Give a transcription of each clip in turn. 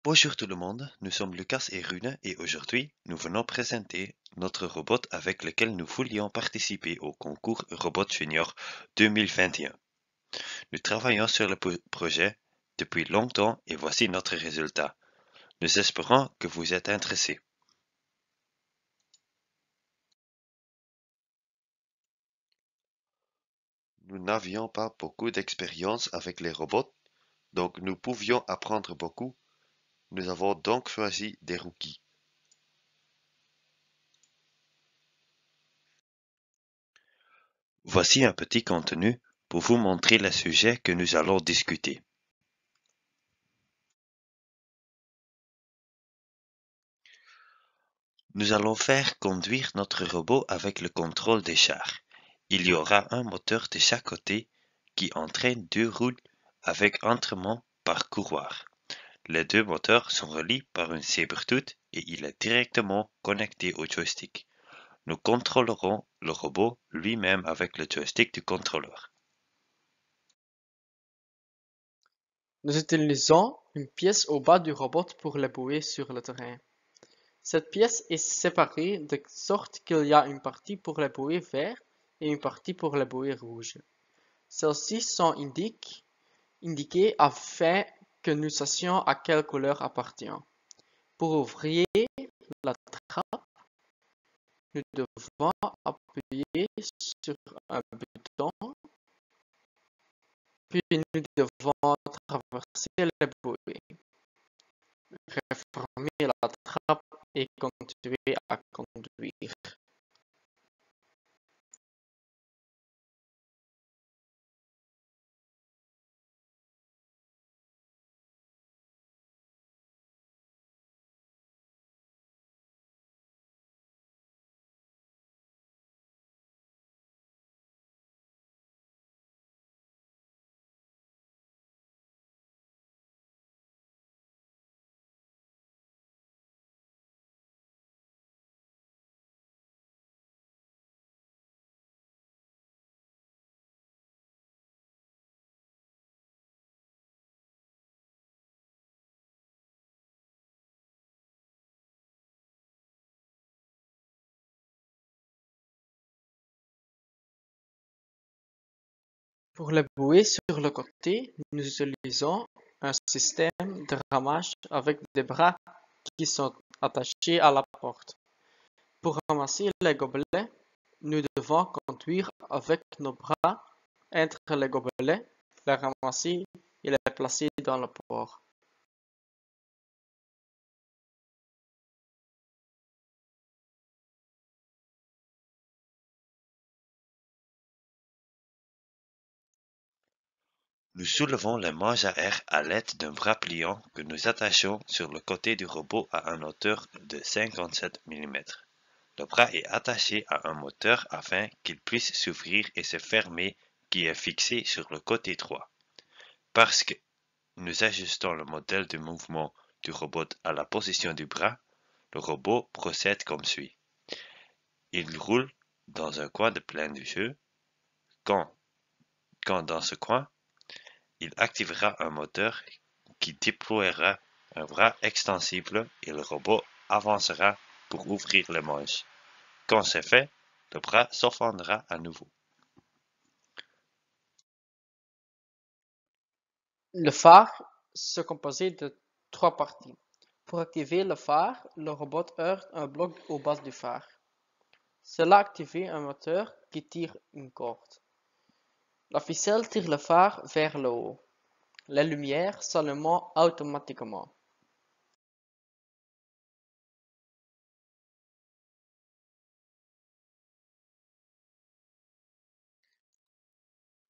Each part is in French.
Bonjour tout le monde, nous sommes Lucas et Rune et aujourd'hui nous venons présenter notre robot avec lequel nous voulions participer au concours Robot Junior 2021. Nous travaillons sur le projet depuis longtemps et voici notre résultat. Nous espérons que vous êtes intéressés. Nous n'avions pas beaucoup d'expérience avec les robots, donc nous pouvions apprendre beaucoup. Nous avons donc choisi des rookies. Voici un petit contenu pour vous montrer le sujet que nous allons discuter. Nous allons faire conduire notre robot avec le contrôle des chars. Il y aura un moteur de chaque côté qui entraîne deux roues avec entraînement par couloir. Les deux moteurs sont reliés par une sabre-tooth et il est directement connecté au joystick. Nous contrôlerons le robot lui-même avec le joystick du contrôleur. Nous utilisons une pièce au bas du robot pour le bouger sur le terrain. Cette pièce est séparée de sorte qu'il y a une partie pour le bouée vert et une partie pour le bouée rouge. Celles-ci sont indiquées afin que nous sachions à quelle couleur appartient. Pour ouvrir la trappe, nous devons appuyer sur un bouton, puis nous devons traverser le bouée, refermer la trappe et continuer à conduire. Pour le bouée sur le côté, nous utilisons un système de ramage avec des bras qui sont attachés à la porte. Pour ramasser les gobelets, nous devons conduire avec nos bras entre les gobelets, les ramasser et les placer dans le port. Nous soulevons les manches à air à l'aide d'un bras pliant que nous attachons sur le côté du robot à une hauteur de 57 mm. Le bras est attaché à un moteur afin qu'il puisse s'ouvrir et se fermer qui est fixé sur le côté droit. Parce que nous ajustons le modèle de mouvement du robot à la position du bras, le robot procède comme suit. Il roule dans un coin de plein de jeu. Quand dans ce coin, il activera un moteur qui déploiera un bras extensible et le robot avancera pour ouvrir les manches. Quand c'est fait, le bras s'offendra à nouveau. Le phare se composait de trois parties. Pour activer le phare, le robot heurte un bloc au bas du phare. Cela active un moteur qui tire une corde. La ficelle tire le phare vers le haut. La lumière s'allume automatiquement.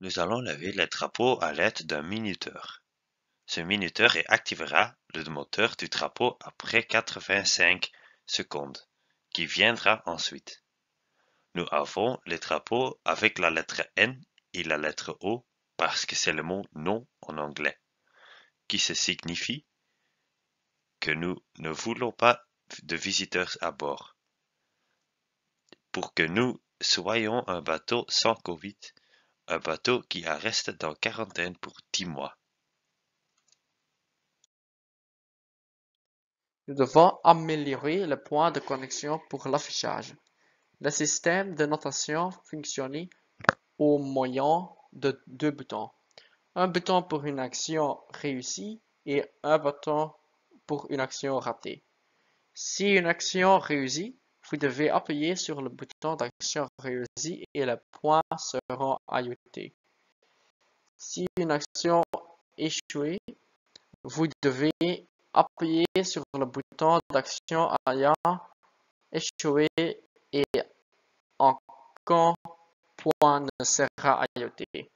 Nous allons lever le drapeau à l'aide d'un minuteur. Ce minuteur activera le moteur du drapeau après 85 secondes, qui viendra ensuite. Nous avons le drapeau avec la lettre N et la lettre O parce que c'est le mot non en anglais, qui signifie que nous ne voulons pas de visiteurs à bord. Pour que nous soyons un bateau sans Covid, un bateau qui reste dans quarantaine pour 10 mois. Nous devons améliorer le point de connexion pour l'affichage. Le système de notation fonctionne au moyen de deux boutons. Un bouton pour une action réussie et un bouton pour une action ratée. Si une action réussit, vous devez appuyer sur le bouton d'action réussie et les points seront ajoutés. Si une action échoue, vous devez appuyer sur le bouton d'action ayant échoué et aucun point ne sera ajouté.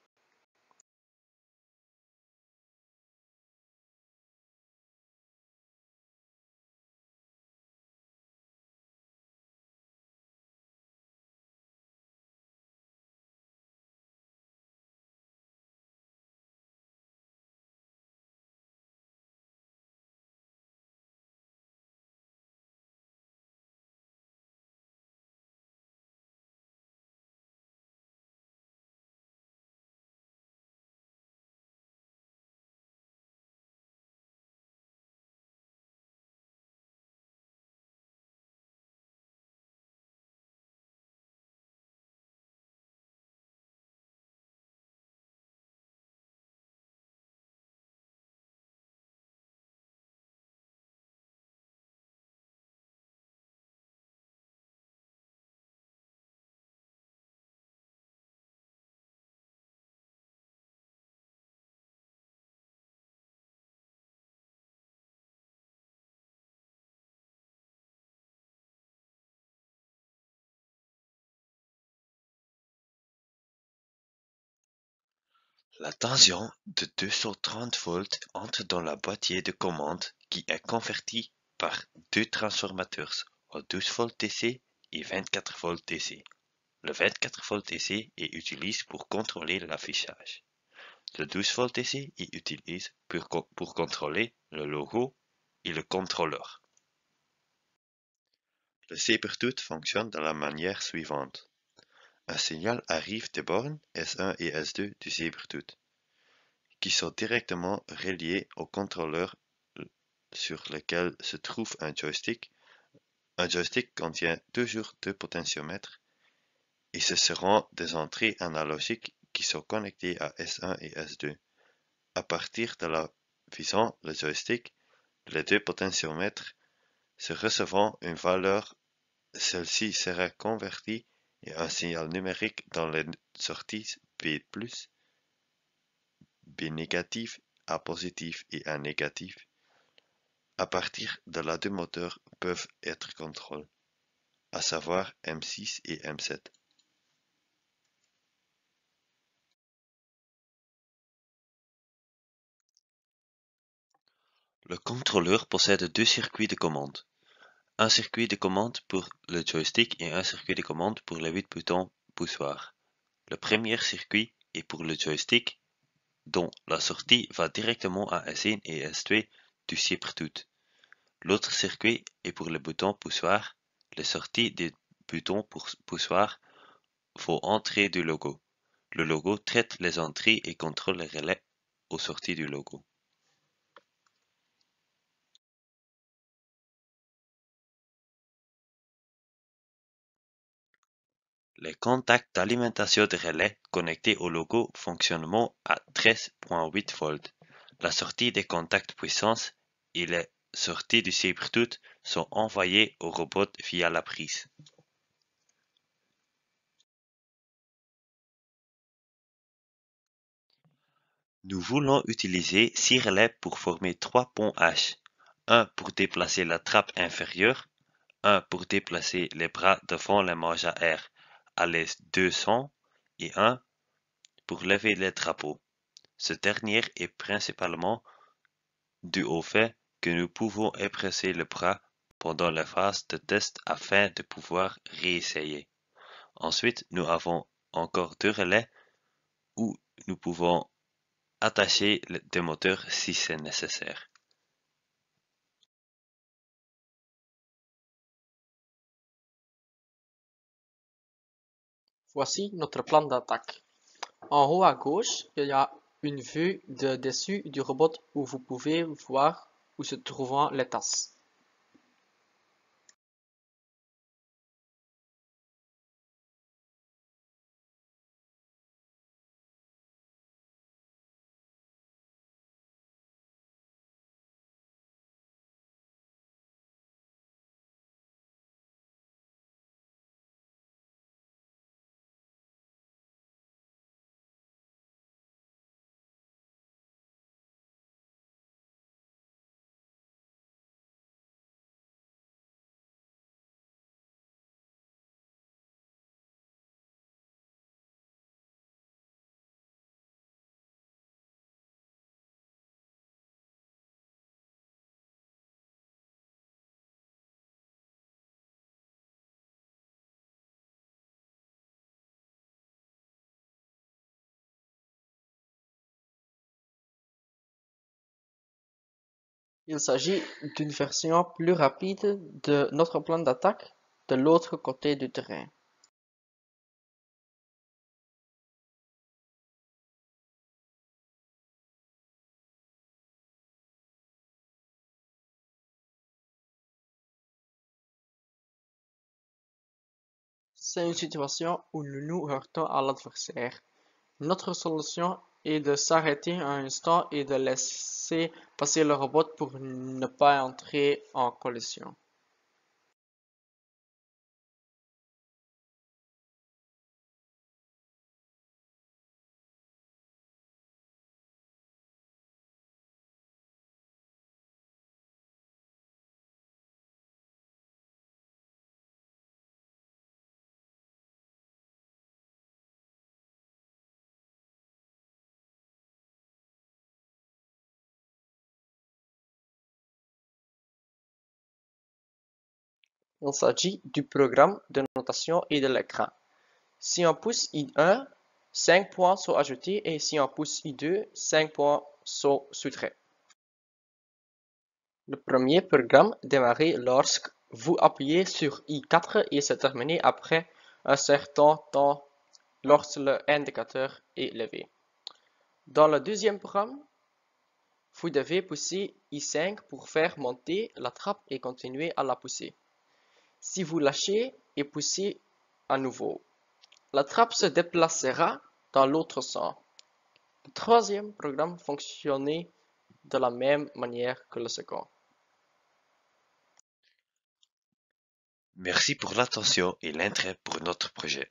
La tension de 230 volts entre dans la boîtier de commande qui est converti par deux transformateurs à 12 volts DC et 24 volts DC. Le 24 volts DC est utilisé pour contrôler l'affichage. Le 12 volts DC est utilisé pour contrôler le logo et le contrôleur. Le Sabertooth fonctionne de la manière suivante. Un signal arrive des bornes S1 et S2 du Sabertooth, qui sont directement reliés au contrôleur sur lequel se trouve un joystick. Un joystick contient toujours deux potentiomètres et ce seront des entrées analogiques qui sont connectées à S1 et S2. À partir de la visant le joystick, les deux potentiomètres se recevant une valeur, celle-ci sera convertie en un signal numérique dans les sorties B+, B négatif, A positif et A négatif. À partir de là, deux moteurs peuvent être contrôlés, à savoir M6 et M7. Le contrôleur possède deux circuits de commande. Un circuit de commande pour le joystick et un circuit de commande pour les 8 boutons poussoirs. Le premier circuit est pour le joystick, dont la sortie va directement à S1 et S2 du Sabertooth. L'autre circuit est pour les boutons poussoirs. Les sorties des boutons poussoirs vont entrer du logo. Le logo traite les entrées et contrôle les relais aux sorties du logo. Les contacts d'alimentation de relais connectés au logo fonctionnent à 13.8 volts. La sortie des contacts puissance et les sorties du Sabertooth sont envoyées au robot via la prise. Nous voulons utiliser 6 relais pour former 3 ponts H. Un pour déplacer la trappe inférieure, un pour déplacer les bras devant le manche à air à l'aise 200 et un pour lever les drapeaux. Ce dernier est principalement dû au fait que nous pouvons épresser le bras pendant la phase de test afin de pouvoir réessayer. Ensuite, nous avons encore deux relais où nous pouvons attacher des moteurs si c'est nécessaire. Voici notre plan d'attaque. En haut à gauche, il y a une vue de dessus du robot où vous pouvez voir où se trouvent les tasses. Il s'agit d'une version plus rapide de notre plan d'attaque de l'autre côté du terrain. C'est une situation où nous nous heurtons à l'adversaire. Notre solution est de s'arrêter un instant et de laisser passer le robot pour ne pas entrer en collision. Il s'agit du programme de notation et de l'écran. Si on pousse I1, 5 points sont ajoutés et si on pousse I2, 5 points sont soustraits. Le premier programme démarre lorsque vous appuyez sur I4 et se termine après un certain temps lorsque l'indicateur est levé. Dans le deuxième programme, vous devez pousser I5 pour faire monter la trappe et continuer à la pousser. Si vous lâchez et poussez à nouveau, la trappe se déplacera dans l'autre sens. Le troisième programme fonctionnait de la même manière que le second. Merci pour l'attention et l'intérêt pour notre projet.